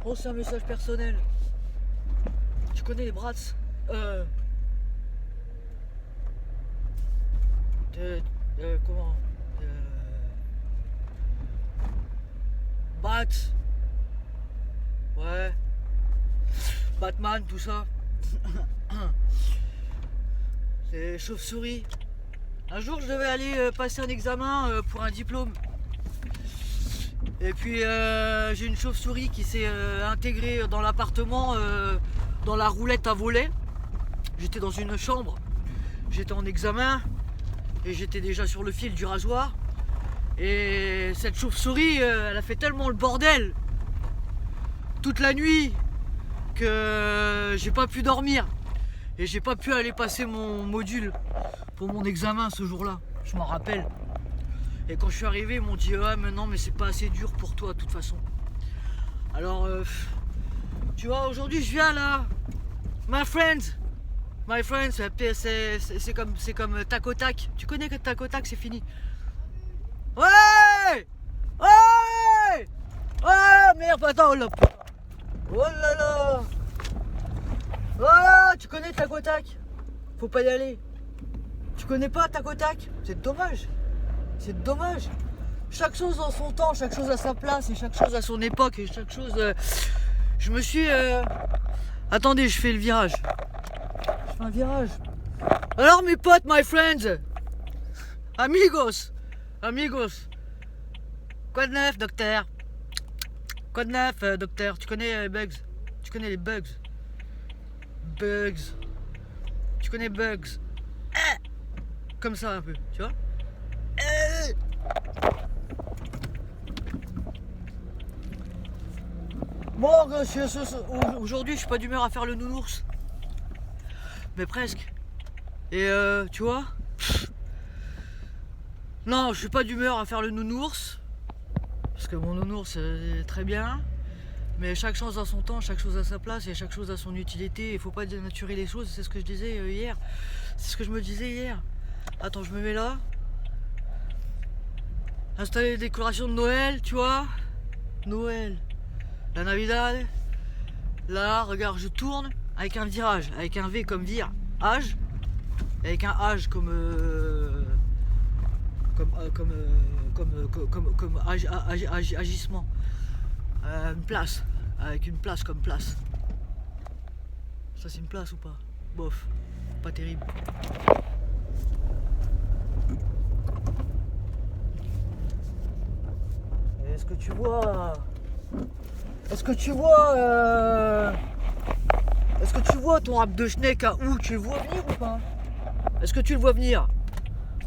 Oh, c'est un message personnel. Tu connais les Brats? Comment? Bat. Ouais. Batman, tout ça. C'est chauve-souris. Un jour, je devais aller passer un examen pour un diplôme. Et puis, j'ai une chauve-souris qui s'est intégrée dans l'appartement, dans la roulette à volet. J'étais dans une chambre. J'étais en examen. Et j'étais déjà sur le fil du rasoir. Et cette chauve-souris, elle a fait tellement le bordel toute la nuit que j'ai pas pu dormir. Et j'ai pas pu aller passer mon module pour mon examen ce jour-là. Je m'en rappelle. Et quand je suis arrivé, ils m'ont dit ah mais non mais c'est pas assez dur pour toi de toute façon. Alors tu vois, aujourd'hui je viens là. My friends, c'est comme tac au tac. Tu connais que tac au tac c'est fini. Ouais. Ouais. Ah merde, attends, oh là. Oh là là. Ah, tu connais tac au tac. Faut pas y aller. Tu connais pas tac au tac. C'est dommage. C'est dommage. Chaque chose en son temps, chaque chose à sa place et chaque chose à son époque et chaque chose. Je me suis. Attendez, je fais le virage. Je fais un virage. Alors mes potes, my friends, amigos. Quoi de neuf, docteur? Quoi de neuf, docteur? Tu connais Bugs? Tu connais les bugs? Bugs. Tu connais Bugs? Comme ça un peu, tu vois? Bon, aujourd'hui, je suis pas d'humeur à faire le nounours. Mais presque. Et tu vois? Non, je suis pas d'humeur à faire le nounours. Parce que mon nounours, est très bien. Mais chaque chose a son temps, chaque chose a sa place et chaque chose a son utilité. Il faut pas dénaturer les choses, c'est ce que je disais hier. C'est ce que je me disais hier. Attends, je me mets là. Installer les décorations de Noël, tu vois. Noël. La Navidad. Là, regarde, je tourne avec un virage, avec un V comme vire, âge, avec un âge comme agissement. Une place, avec une place comme place. Ça c'est une place ou pas? Bof, pas terrible. Est-ce que tu vois? Est-ce que tu vois ton rap de schneck à où? Tu le vois venir ou pas? Est-ce que tu le vois venir?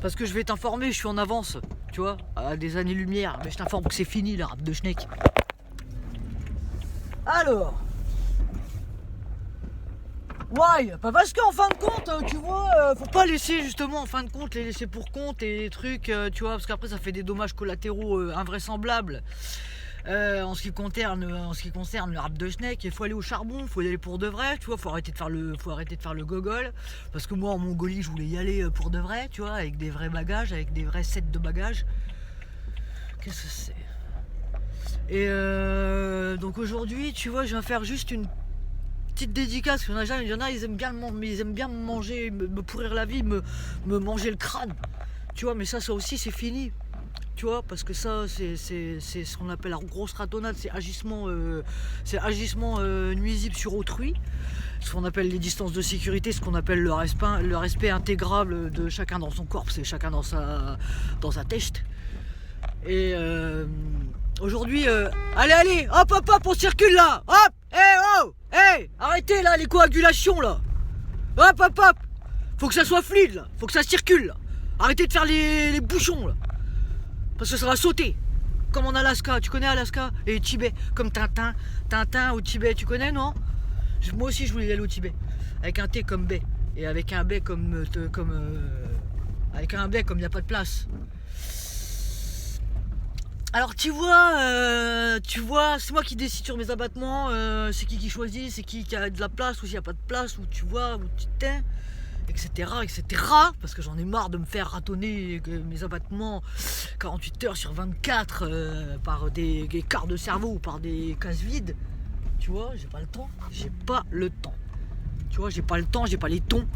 Parce que je vais t'informer, je suis en avance, tu vois, à des années-lumière. Mais je t'informe que c'est fini le rap de schneck. Alors, ouais, pas parce qu'en fin de compte, tu vois, faut pas laisser justement en fin de compte les laisser pour compte et les trucs, tu vois, parce qu'après ça fait des dommages collatéraux invraisemblables. En ce qui concerne le rap de schneck, il faut aller au charbon, il faut y aller pour de vrai, tu vois, faut arrêter de faire le gogol, parce que moi en Mongolie je voulais y aller pour de vrai, tu vois, avec des vrais bagages, avec des vrais sets de bagages. Qu'est-ce que c'est? Et donc aujourd'hui, tu vois, je viens faire juste une petite dédicace. Il y en a, ils aiment bien me manger, me pourrir la vie, me manger le crâne. Tu vois, mais ça aussi, c'est fini. Tu vois, parce que ça, c'est ce qu'on appelle la grosse ratonnade, c'est agissement nuisible sur autrui. Ce qu'on appelle les distances de sécurité, ce qu'on appelle le respect intégrable de chacun dans son corps, c'est chacun dans sa tête. Et aujourd'hui, allez, hop, on circule là, hop, arrêtez là les coagulations là, hop, faut que ça soit fluide là, faut que ça circule là, arrêtez de faire les bouchons là, parce que ça va sauter, comme en Alaska, tu connais Alaska, et Tibet, comme Tintin au Tibet, tu connais non? Moi aussi je voulais y aller au Tibet, avec un T comme baie, et avec un baie avec un baie comme il n'y a pas de place. Alors tu vois, c'est moi qui décide sur mes abattements, c'est qui choisit, c'est qui a de la place ou s'il n'y a pas de place, ou tu vois, ou tu t'es, etc. Parce que j'en ai marre de me faire ratonner mes abattements 48 heures sur 24 par des quarts de cerveau ou par des cases vides. tu vois, j'ai pas le temps. Tu vois, j'ai pas le temps, j'ai pas les tons.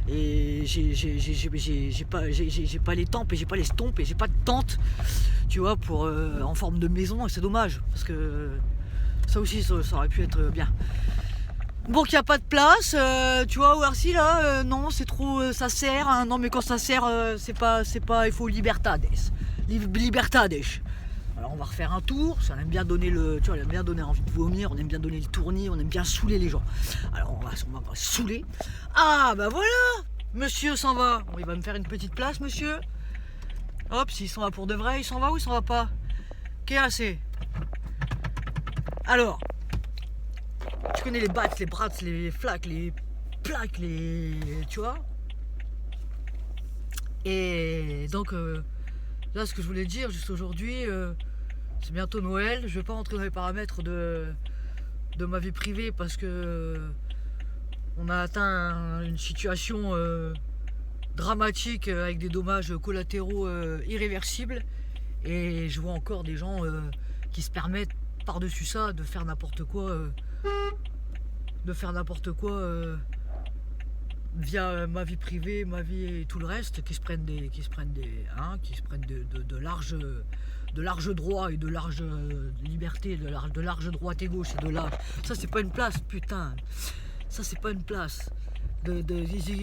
Et j'ai pas les tempes et j'ai pas les stompes et j'ai pas de tente, tu vois, pour en forme de maison. Et c'est dommage, parce que ça aussi, ça aurait pu être bien. Bon, qu'il n'y a pas de place, tu vois, ou alors si là, non, c'est trop, ça sert, hein, non, mais quand ça sert, c'est pas, il faut libertades. Alors on va refaire un tour, on aime bien donner tu vois, on aime bien donner envie de vomir, on aime bien donner le tournis, on aime bien saouler les gens. Alors on va saouler. Ah bah voilà, monsieur s'en va. Bon, il va me faire une petite place, monsieur. Hop, s'il s'en va pour de vrai, il s'en va ou il s'en va pas? Qu'est assez. Alors, tu connais les bats, les brats, les flaques, les plaques, tu vois. Et donc là, ce que je voulais dire juste aujourd'hui, c'est bientôt Noël. Je vais pas rentrer dans les paramètres de ma vie privée parce que on a atteint une situation dramatique avec des dommages collatéraux irréversibles. Et je vois encore des gens qui se permettent par-dessus ça de faire n'importe quoi. Via ma vie privée, ma vie et tout le reste, qui se prennent de larges droits et de larges libertés, de larges droites et gauche et de large. Ça c'est pas une place, putain. Ça c'est pas une place.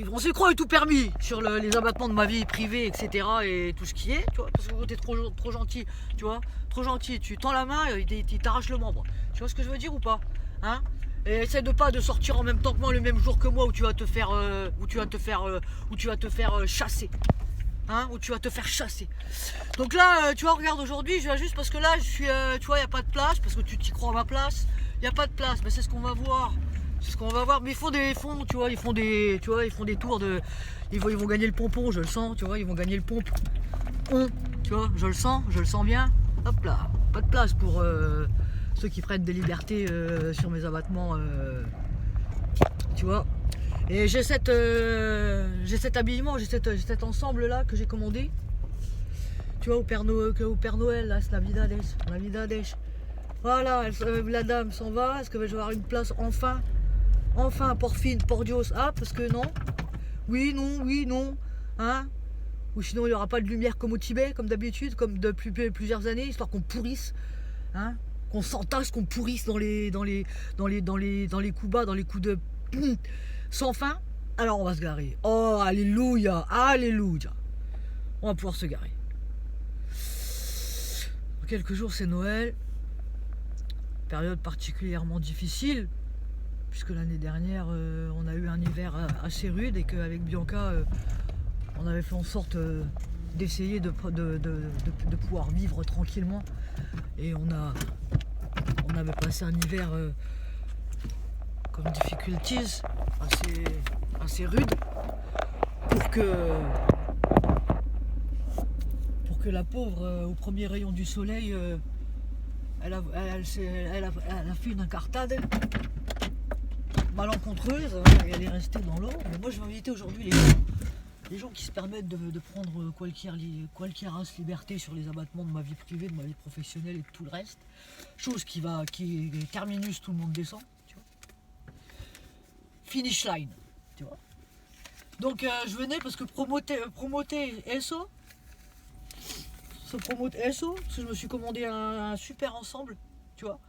On s'y croit et tout permis sur les abattements de ma vie privée, etc. et tout ce qui est, tu vois, parce que t'es trop gentil, tu vois, trop gentil, tu tends la main, il t'arrache le membre. Tu vois ce que je veux dire ou pas, hein? Et essaie de pas de sortir en même temps que moi, le même jour que moi, où tu vas te faire chasser. Hein, où tu vas te faire chasser. Donc là, tu vois, regarde, aujourd'hui, je viens juste parce que là, je suis, tu vois, il n'y a pas de place, parce que tu t'y crois à ma place. Il n'y a pas de place, mais c'est ce qu'on va voir. C'est ce qu'on va voir. Mais ils font des tours de. Ils vont gagner le pompon, je le sens, tu vois, ils vont gagner le pompe. Tu vois, je le sens bien. Hop là, pas de place pour ceux qui prennent des libertés sur mes abattements, tu vois. Et j'ai cet habillement, j'ai cet ensemble là que j'ai commandé. Tu vois, au Père Noël, là, c'est la Navidades. Voilà, la dame s'en va. Est-ce que je vais avoir une place enfin, por fin, por Dios? Ah, parce que non. Oui, non. Hein? Ou sinon il n'y aura pas de lumière comme au Tibet, comme d'habitude, comme depuis plusieurs années, histoire qu'on pourrisse. Hein? Qu'on s'entasse, qu'on pourrisse dans les coups bas, dans les coups de sans fin. Alors on va se garer. Oh, alléluia. On va pouvoir se garer. Dans quelques jours c'est Noël. Période particulièrement difficile, puisque l'année dernière on a eu un hiver assez rude et qu'avec Bianca on avait fait en sorte d'essayer de pouvoir vivre tranquillement. Et on avait passé un hiver comme difficulties assez rude pour que la pauvre au premier rayon du soleil elle a fait une incartade malencontreuse, hein, et elle est restée dans l'eau. Mais moi je vais inviter aujourd'hui les gens qui se permettent de prendre qualquier liberté sur les abattements de ma vie privée, de ma vie professionnelle et de tout le reste. Chose qui est terminus, tout le monde descend, tu vois. Finish line, tu vois. Donc je venais parce que promoter SO, parce que je me suis commandé un super ensemble, tu vois.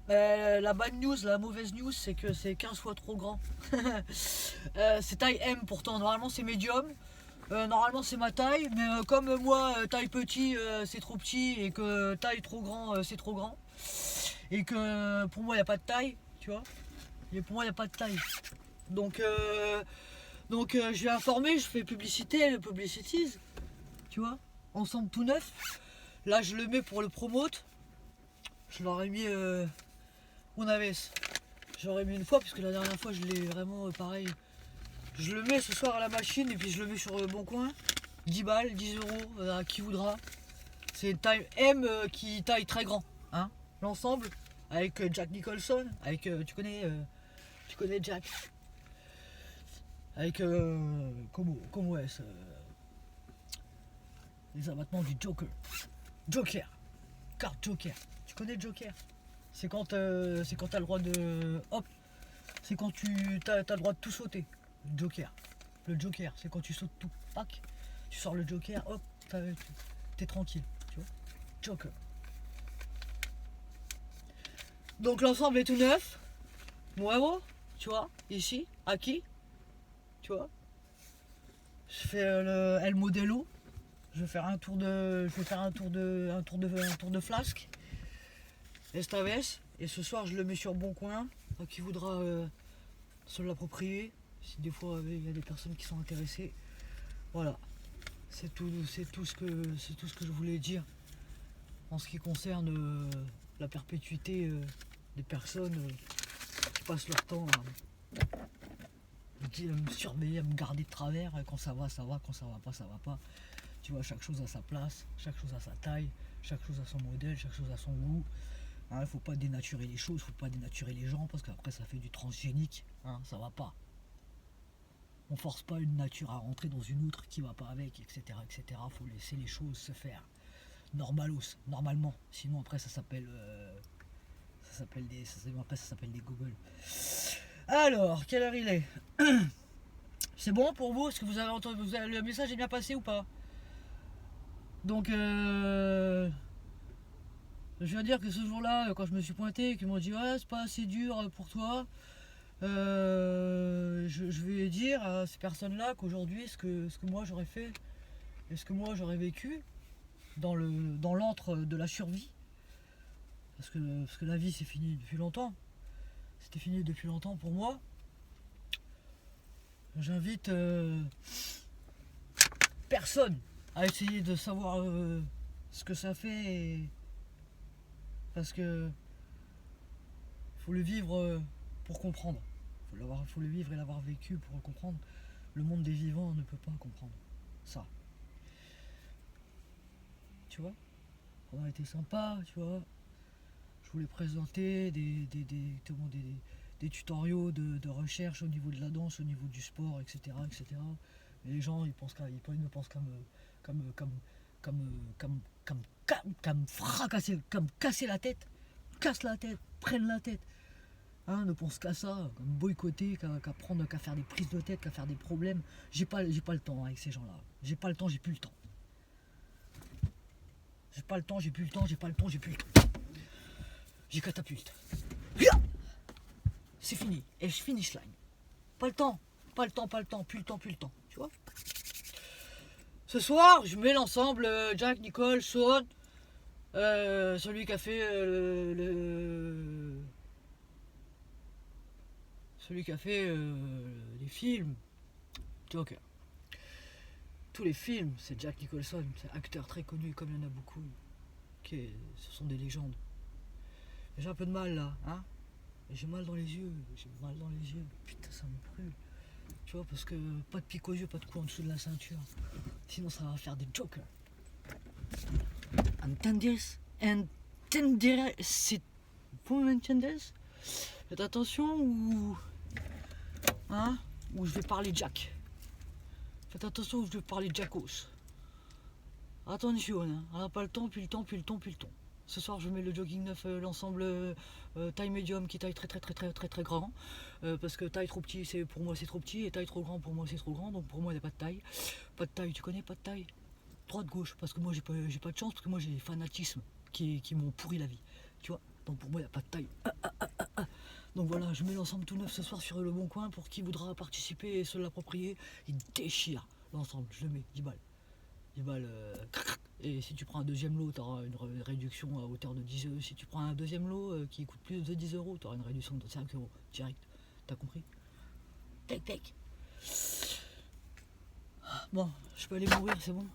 La bad news, la mauvaise news, c'est que c'est 15 fois trop grand. C'est taille M pourtant, normalement c'est médium. Normalement c'est ma taille, mais comme moi taille petit c'est trop petit, et que taille trop grand c'est trop grand, et que pour moi il n'y a pas de taille, tu vois. Et pour moi il n'y a pas de taille. Donc je vais informer, je fais publicities, tu vois, ensemble tout neuf. Là je le mets pour le promote. Je leur ai mis j'aurais mis une fois, parce que la dernière fois je l'ai vraiment pareil. Je le mets ce soir à la machine et puis je le mets sur le bon coin. 10 balles, 10 euros, à qui voudra. C'est une taille M qui taille très grand, hein, l'ensemble, avec Jack Nicholson, avec tu connais Jack, avec comment est-ce les abattements du Joker, carte Joker. Tu connais Joker? c'est quand t'as le droit de. Hop, c'est quand t'as le droit de tout sauter. Le Joker. Le Joker, c'est quand tu sautes tout. Pac, tu sors le Joker, hop, t'es tranquille. Tu vois. Joker. Donc l'ensemble est tout neuf. Nuevo, tu vois, ici, aquí. Tu vois. Je fais le El Modelo. Je vais faire un tour de flasque. Esta vez. Et ce soir je le mets sur Bon Coin. Qui voudra se l'approprier. Si des fois il y a des personnes qui sont intéressées. Voilà. C'est tout ce que je voulais dire en ce qui concerne la perpétuité des personnes qui passent leur temps à me surveiller, à me garder de travers. Quand ça va, quand ça va pas, ça va pas. Tu vois, chaque chose a sa place, chaque chose a sa taille, chaque chose a son modèle, chaque chose a son goût. Il faut pas dénaturer les choses, faut pas dénaturer les gens, parce qu'après ça fait du transgénique, ça va pas. On force pas une nature à rentrer dans une autre qui va pas avec, etc. Faut laisser les choses se faire. Normalement. Sinon après ça s'appelle des Google. Alors, quelle heure il est? C'est bon pour vous? Est-ce que vous avez entendu, le message est bien passé ou pas? Donc je viens dire que ce jour-là, quand je me suis pointé, qu'ils m'ont dit ouais c'est pas assez dur pour toi, je vais dire à ces personnes-là qu'aujourd'hui ce que moi j'aurais fait et ce que moi j'aurais vécu dans l'antre de la survie, parce que la vie c'est fini depuis longtemps, c'était fini depuis longtemps pour moi. J'invite personne à essayer de savoir ce que ça fait, parce que faut le vivre pour comprendre. Faut le vivre et l'avoir vécu pour comprendre. Le monde des vivants ne peut pas comprendre ça. Tu vois, on a été sympa, tu vois. Je voulais présenter des tutoriaux de recherche au niveau de la danse, au niveau du sport, etc. Et les gens, ils ne pensent qu'à me fracasser, qu'à me casser la tête, prennent la tête. Ne pense qu'à ça, qu'à me boycotter, qu'à faire des prises de tête, qu'à faire des problèmes. J'ai pas le temps avec ces gens-là. J'ai pas le temps, j'ai plus le temps. J'ai pas le temps, j'ai plus le temps, j'ai pas le temps, j'ai plus le temps. J'ai catapulte. C'est fini. Et je finish line. Pas le temps, plus le temps. Tu vois? Ce soir, je mets l'ensemble Jack, Nicole, Sean, celui qui a fait les films, Joker. Tous les films, c'est Jack Nicholson, c'est un acteur très connu, comme il y en a beaucoup. Ce sont des légendes. J'ai un peu de mal là, j'ai mal dans les yeux, putain ça me brûle. Tu vois, parce que pas de pic aux yeux, pas de coup en dessous de la ceinture. Sinon ça va faire des jokers. Entendez? C'est... Vous m'entendez? Faites attention ou je vais parler Jack. Faites attention ou je vais parler Jackos. Attention, on n'a pas le temps, puis le temps. Ce soir je mets le jogging neuf, l'ensemble taille médium qui taille très grand, parce que taille trop petit pour moi c'est trop petit, et taille trop grand pour moi c'est trop grand, donc pour moi il n'y a pas de taille. Pas de taille, tu connais pas de taille? Droite gauche, parce que moi j'ai pas de chance, parce que moi j'ai des fanatismes qui m'ont pourri la vie, tu vois, donc pour moi il n'y a pas de taille. Donc voilà, je mets l'ensemble tout neuf ce soir sur le Bon Coin pour qui voudra participer et se l'approprier. Il déchire l'ensemble, je le mets 10 balles. 10 balles. Et si tu prends un deuxième lot, tu auras une réduction à hauteur de 10 euros. Si tu prends un deuxième lot qui coûte plus de 10 euros, tu auras une réduction de 5 euros direct. T'as compris? Tac. Bon, je peux aller mourir, c'est bon?